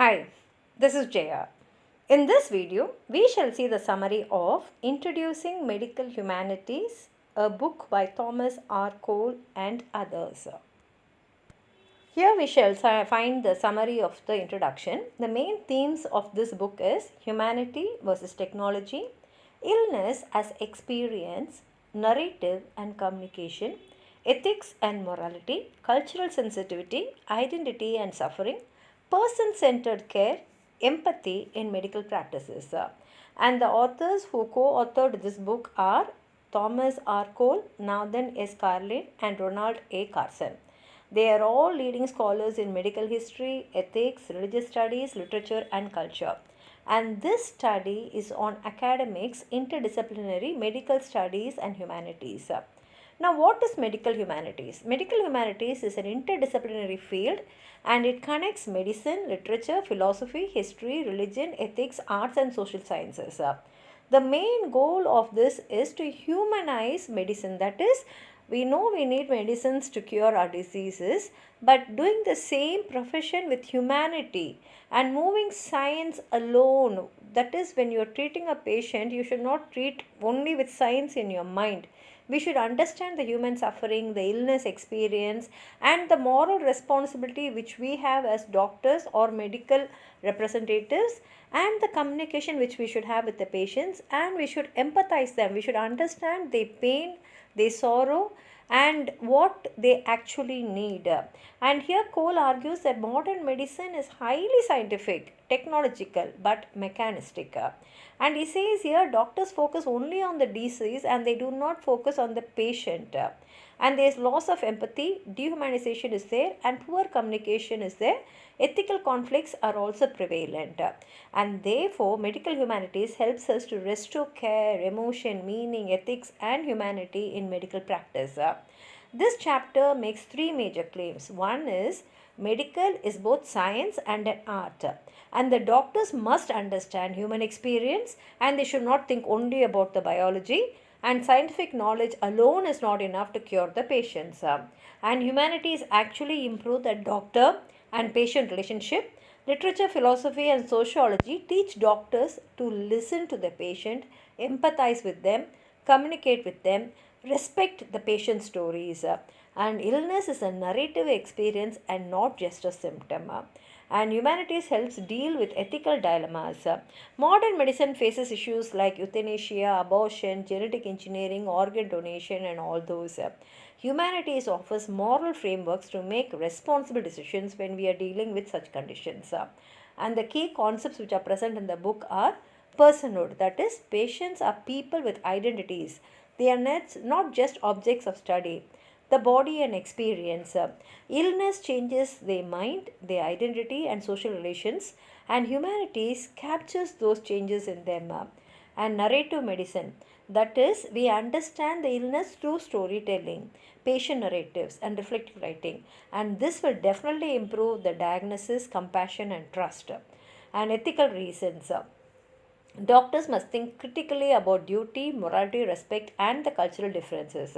Hi, this is Jaya. In this video, we shall see the summary of Introducing Medical Humanities, a book by Thomas R. Cole and others. Here we shall find the summary of the introduction. The main themes of this book is humanity versus technology, illness as experience, narrative and communication, ethics and morality, cultural sensitivity, identity and suffering, person-centered care, empathy in medical practices. And the authors who co-authored this book are Thomas R. Cole, Nathan S. Carlin and Ronald A. Carson. They are all leading scholars in medical history, ethics, religious studies, literature and culture. And this study is on academics, interdisciplinary medical studies and humanities. Now, what is medical humanities? Medical humanities is an interdisciplinary field and it connects medicine, literature, philosophy, history, religion, ethics, arts and social sciences. The main goal of this is to humanize medicine. That is, we know we need medicines to cure our diseases, but doing the same profession with humanity and moving science alone. That is, when you are treating a patient, you should not treat only with science in your mind. We should understand the human suffering, the illness experience, and the moral responsibility which we have as doctors or medical representatives, and the communication which we should have with the patients, and we should empathize them. We should understand their pain, their sorrow, and what they actually need. And here Cole argues that modern medicine is highly scientific, technological, but mechanistic. And he says here doctors focus only on the disease and they do not focus on the patient. And there is loss of empathy, dehumanization is there, and poor communication is there. Ethical conflicts are also prevalent. And therefore, medical humanities helps us to restore care, emotion, meaning, ethics, and humanity in medical practice. This chapter makes three major claims. One is medical is both science and an art. And the doctors must understand human experience and they should not think only about the biology. And scientific knowledge alone is not enough to cure the patients. And humanities actually improve the doctor and patient relationship. Literature, philosophy and sociology teach doctors to listen to the patient, empathize with them, communicate with them, respect the patient's stories. And illness is a narrative experience and not just a symptom. And humanities helps deal with ethical dilemmas. Modern medicine faces issues like euthanasia, abortion, genetic engineering, organ donation and all those. Humanities offers moral frameworks to make responsible decisions when we are dealing with such conditions. And the key concepts which are present in the book are personhood, that is, patients are people with identities. They are not just objects of study. The body and experience. Illness changes their mind, their identity and social relations, and humanities captures those changes in them. And narrative medicine, that is, we understand the illness through storytelling, patient narratives and reflective writing, and this will definitely improve the diagnosis, compassion and trust. And ethical reasons. Doctors must think critically about duty, morality, respect and the cultural differences.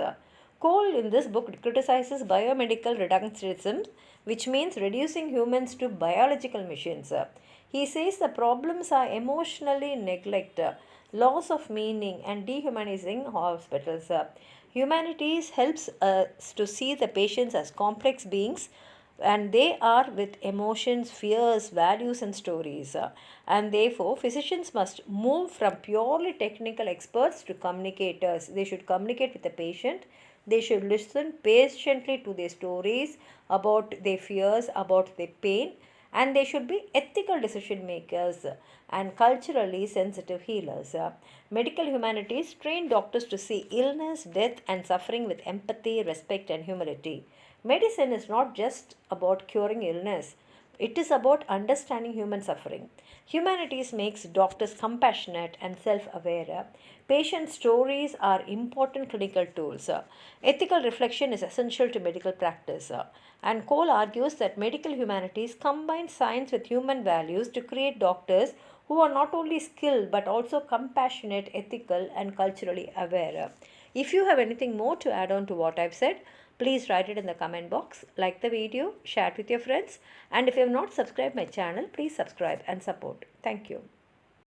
Cole in this book criticizes biomedical reductionism, which means reducing humans to biological machines. He says the problems are emotionally neglect, loss of meaning and dehumanizing hospitals. Humanities helps us to see the patients as complex beings and they are with emotions, fears, values and stories. And therefore physicians must move from purely technical experts to communicators. They should communicate with the patient. They should listen patiently to their stories about their fears, about their pain, and they should be ethical decision makers and culturally sensitive healers. Medical humanities train doctors to see illness, death and suffering with empathy, respect and humility. Medicine is not just about curing illness. It is about understanding human suffering. Humanities makes doctors compassionate and self-aware. Patient stories are important clinical tools. Ethical reflection is essential to medical practice. And Cole argues that medical humanities combine science with human values to create doctors who are not only skilled but also compassionate, ethical and culturally aware. If you have anything more to add on to what I've said, Please write it in the comment box, like the video, share it with your friends, and if you have not subscribed my channel, please subscribe and support. Thank you.